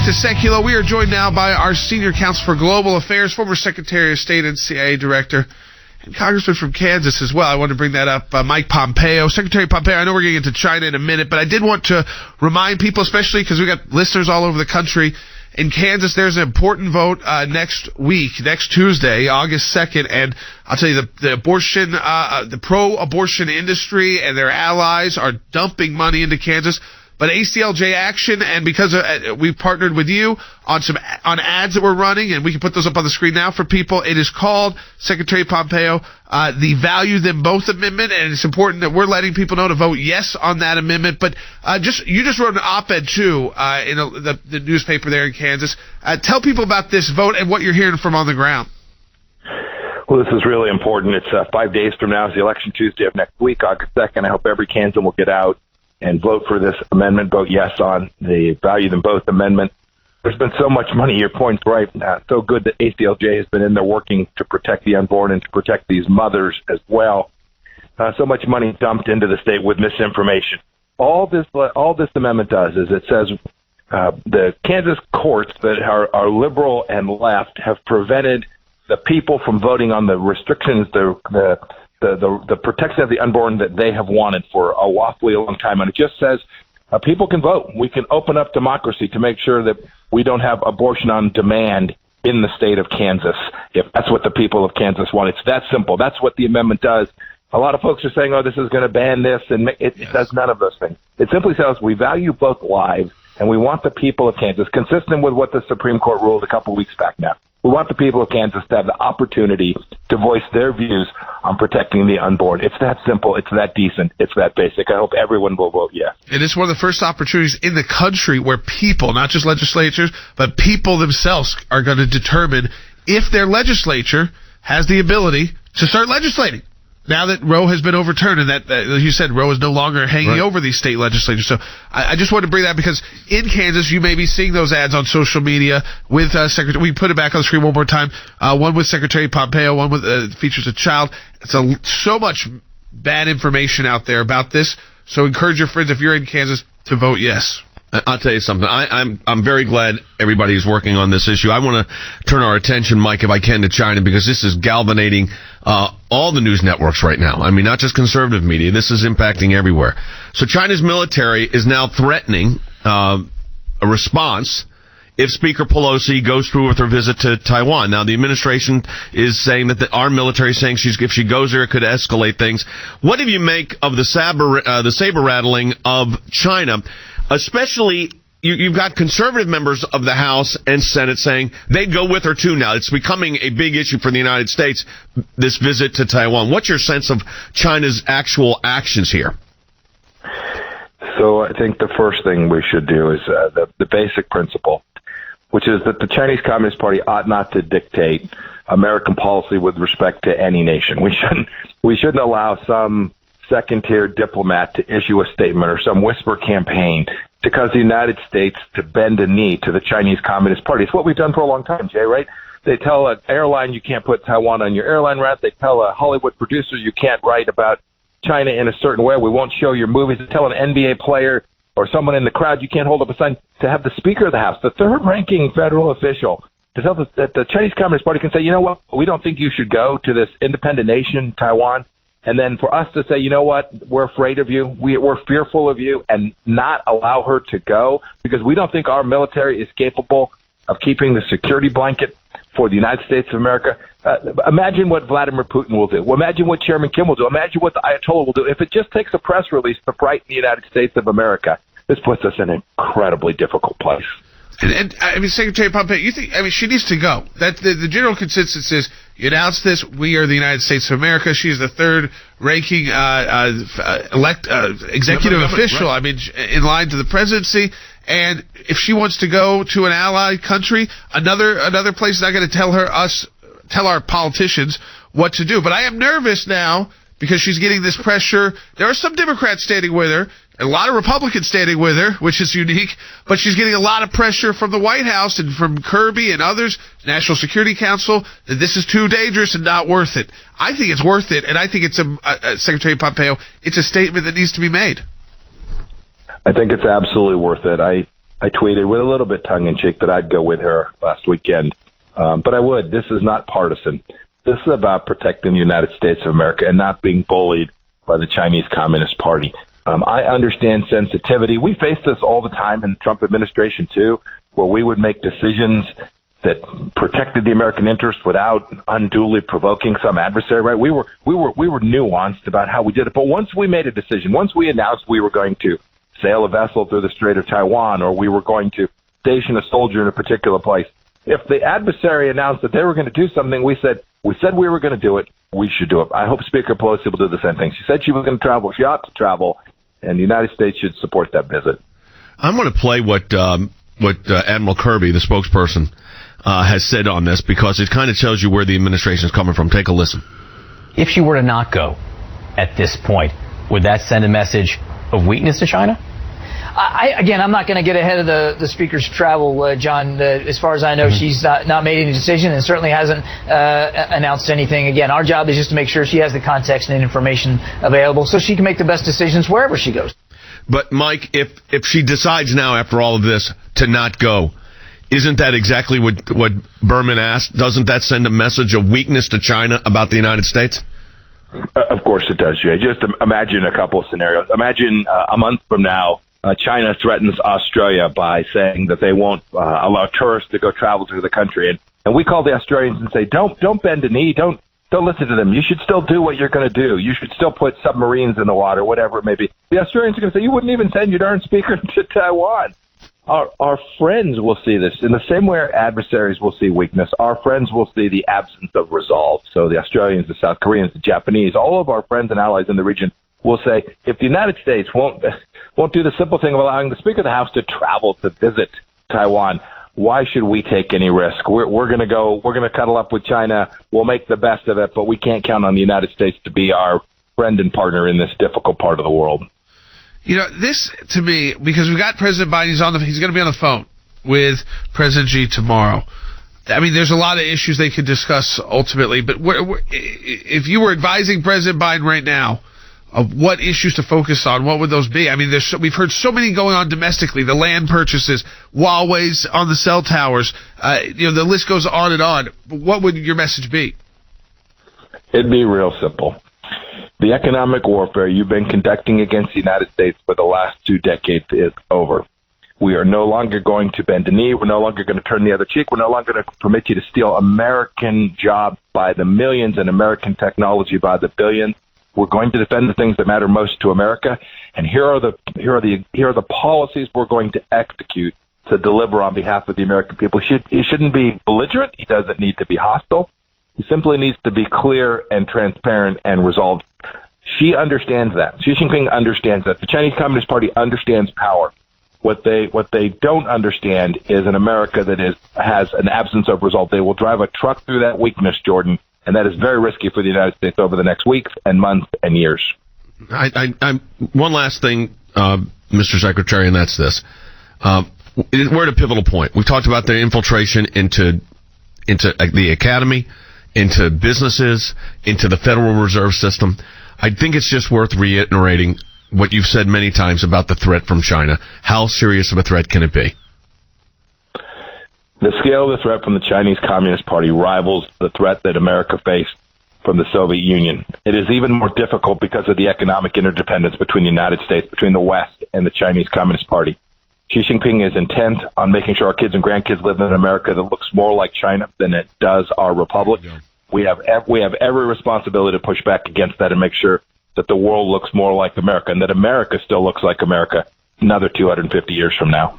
to Sekulow. We are joined now by our Senior Counsel for Global Affairs, former Secretary of State and CIA Director, and Congressman from Kansas as well. I wanted to bring that up, Mike Pompeo. Secretary Pompeo, I know we're going to get to China in a minute, but I did want to remind people, especially because we got listeners all over the country, in Kansas, there's an important vote next week, next Tuesday, August 2nd, and I'll tell you, the pro-abortion industry and their allies are dumping money into Kansas. But ACLJ Action, and because we've partnered with you on ads that we're running, and we can put those up on the screen now for people. It is called, Secretary Pompeo, the Value Them Both Amendment, and it's important that we're letting people know to vote yes on that amendment. But you just wrote an op-ed too in the newspaper there in Kansas. Tell people about this vote and what you're hearing from on the ground. Well, this is really important. It's 5 days from now is the election Tuesday of next week, August 2nd. I hope every Kansan will get out and vote for this amendment, vote yes on the Value Them Both amendment. There's been so much money, your point's right, so good that ACLJ has been in there working to protect the unborn and to protect these mothers as well. So much money dumped into the state with misinformation. All this amendment does is it says the Kansas courts that are liberal and left have prevented the people from voting on the restrictions, the protection of the unborn that they have wanted for a awfully long time. And it just says people can vote. We can open up democracy to make sure that we don't have abortion on demand in the state of Kansas, if that's what the people of Kansas want. It's that simple. That's what the amendment does. A lot of folks are saying, oh, this is going to ban this, and it does none of those things. It simply says we value both lives, and we want the people of Kansas, consistent with what the Supreme Court ruled a couple weeks back now. We want the people of Kansas to have the opportunity to voice their views on protecting the unborn. It's that simple. It's that decent. It's that basic. I hope everyone will vote yes. It is one of the first opportunities in the country where people, not just legislatures, but people themselves are going to determine if their legislature has the ability to start legislating. Now that Roe has been overturned, and that, as you said, Roe is no longer hanging over these state legislatures. So I just wanted to bring that because in Kansas, you may be seeing those ads on social media with Secretary. We put it back on the screen one more time. One with Secretary Pompeo, one with features a child. It's so much bad information out there about this. So encourage your friends, if you're in Kansas, to vote yes. I'll tell you something. I'm very glad everybody's working on this issue. I want to turn our attention, Mike, if I can, to China, because this is galvanizing all the news networks right now. I mean, not just conservative media. This is impacting everywhere. So China's military is now threatening a response if Speaker Pelosi goes through with her visit to Taiwan. Now, the administration is saying that our military is saying if she goes there, it could escalate things. What do you make of the saber rattling of China? Especially, you've got conservative members of the House and Senate saying they'd go with her too now. It's becoming a big issue for the United States, this visit to Taiwan. What's your sense of China's actual actions here? So I think the first thing we should do is the basic principle, which is that the Chinese Communist Party ought not to dictate American policy with respect to any nation. We shouldn't allow some second-tier diplomat to issue a statement or some whisper campaign to cause the United States to bend a knee to the Chinese Communist Party. It's what we've done for a long time, Jay, right? They tell an airline you can't put Taiwan on your airline route. They tell a Hollywood producer you can't write about China in a certain way. We won't show your movies. They tell an NBA player or someone in the crowd you can't hold up a sign. To have the Speaker of the House, the third-ranking federal official, to tell that the Chinese Communist Party can say, you know what, we don't think you should go to this independent nation, Taiwan. And then for us to say, you know what, we're afraid of you, we're fearful of you, and not allow her to go because we don't think our military is capable of keeping the security blanket for the United States of America. Imagine what Vladimir Putin will do. Imagine what Chairman Kim will do. Imagine what the Ayatollah will do. If it just takes a press release to frighten the United States of America, this puts us in an incredibly difficult place. And I mean, Secretary Pompeo, she needs to go. That the general consensus is, you announce this, we are the United States of America. She's the third-ranking executive official. Right. I mean, in line to the presidency. And if she wants to go to an allied country, another place is not going to tell our politicians what to do. But I am nervous now because she's getting this pressure. There are some Democrats standing with her, a lot of Republicans standing with her, which is unique, but she's getting a lot of pressure from the White House and from Kirby and others, National Security Council, that this is too dangerous and not worth it. I think it's worth it, and I think it's Secretary Pompeo, it's a statement that needs to be made. I think it's absolutely worth it. I tweeted with a little bit tongue-in-cheek that I'd go with her last weekend. But I would. This is not partisan. This is about protecting the United States of America and not being bullied by the Chinese Communist Party. I understand sensitivity. We face this all the time in the Trump administration, too, where we would make decisions that protected the American interest without unduly provoking some adversary, right? We were nuanced about how we did it. But once we made a decision, once we announced we were going to sail a vessel through the Strait of Taiwan, or we were going to station a soldier in a particular place, if the adversary announced that they were going to do something, we said we were going to do it, we should do it. I hope Speaker Pelosi will do the same thing. She said she was going to travel. She ought to travel, and the United States should support that visit. I'm going to play what Admiral Kirby, the spokesperson, has said on this, because it kind of tells you where the administration is coming from. Take a listen. If she were to not go at this point, would that send a message of weakness to China? I'm not going to get ahead of the speaker's travel, John. As far as I know, she's not made any decision and certainly hasn't announced anything. Again, our job is just to make sure she has the context and information available so she can make the best decisions wherever she goes. But, Mike, if she decides now, after all of this, to not go, isn't that exactly what Berman asked? Doesn't that send a message of weakness to China about the United States? Of course it does, Jay. Just imagine a couple of scenarios. Imagine a month from now, China threatens Australia by saying that they won't allow tourists to go travel through the country. And we call the Australians and say, don't bend a knee. Don't listen to them. You should still do what you're going to do. You should still put submarines in the water, whatever it may be. The Australians are going to say, you wouldn't even send your darn speaker to Taiwan. Our friends will see this. In the same way our adversaries will see weakness, our friends will see the absence of resolve. So the Australians, the South Koreans, the Japanese, all of our friends and allies in the region will say, if the United States won't do the simple thing of allowing the Speaker of the House to travel to visit Taiwan, why should we take any risk? We're going to cuddle up with China. We'll make the best of it, but we can't count on the United States to be our friend and partner in this difficult part of the world. You know, this, to me, because we got President Biden, he's going to be on the phone with President Xi tomorrow. I mean, there's a lot of issues they could discuss ultimately, but if you were advising President Biden right now of what issues to focus on, what would those be? I mean, we've heard so many going on domestically, the land purchases, Huawei's on the cell towers, the list goes on and on. What would your message be? It'd be real simple. The economic warfare you've been conducting against the United States for the last 2 decades is over. We are no longer going to bend a knee. We're no longer going to turn the other cheek. We're no longer going to permit you to steal American jobs by the millions and American technology by the billions. We're going to defend the things that matter most to America. And here are the policies we're going to execute to deliver on behalf of the American people. He shouldn't be belligerent. He doesn't need to be hostile. He simply needs to be clear and transparent and resolved. She understands that. Xi Jinping understands that. The Chinese Communist Party understands power. What they don't understand is an America that has an absence of resolve. They will drive a truck through that weakness, Jordan, and that is very risky for the United States over the next weeks and months and years. One last thing, Mr. Secretary, and that's this. We're at a pivotal point. We've talked about the infiltration into the academy, into businesses, into the Federal Reserve System. I think it's just worth reiterating what you've said many times about the threat from China. How serious of a threat can it be? The scale of the threat from the Chinese Communist Party rivals the threat that America faced from the Soviet Union. It is even more difficult because of the economic interdependence between the United States, between the West and the Chinese Communist Party. Xi Jinping is intent on making sure our kids and grandkids live in an America that looks more like China than it does our republic. Yeah. We have every responsibility to push back against that and make sure that the world looks more like America and that America still looks like America another 250 years from now.